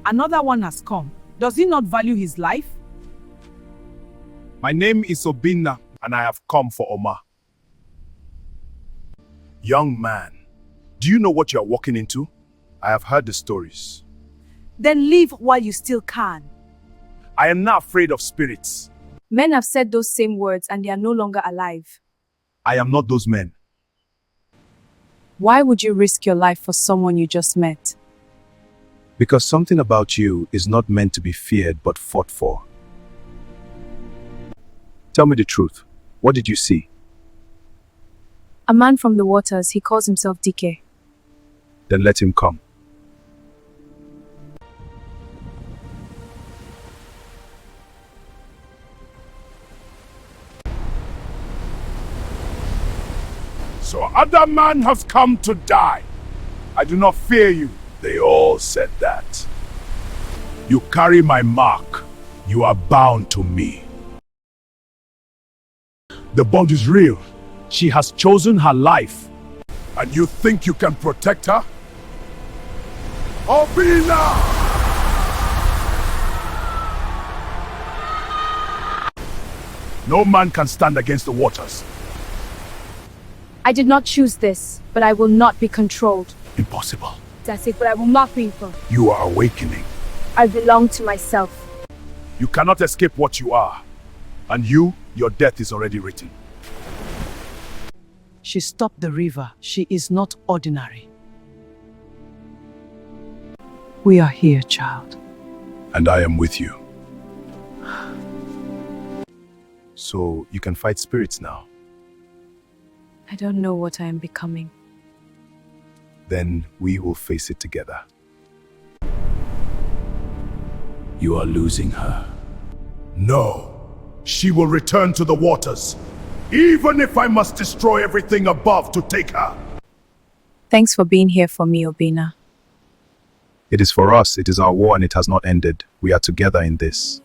Another one has come. Does he not value his life? My name is Obinna, and I have come for Oma. Young man, do you know what you are walking into? I have heard the stories. Then leave while you still can. I am not afraid of spirits. Men have said those same words and they are no longer alive. I am not those men. Why would you risk your life for someone you just met? Because something about you is not meant to be feared but fought for. Tell me the truth. What did you see? A man from the waters, he calls himself Dike. Then let him come. So other man has come to die. I do not fear you. They all said that. You carry my mark. You are bound to me. The bond is real. She has chosen her life. And you think you can protect her? Obina! No man can stand against the waters. I did not choose this, but I will not be controlled. Impossible. That's it, but I will not be. You are awakening. I belong to myself. You cannot escape what you are. And your death is already written. She stopped the river. She is not ordinary. We are here, child. And I am with you. So you can fight spirits now. I don't know what I am becoming. Then we will face it together. You are losing her. No. She will return to the waters. Even if I must destroy everything above to take her. Thanks for being here for me, Obinna. It is for us. It is our war and it has not ended. We are together in this.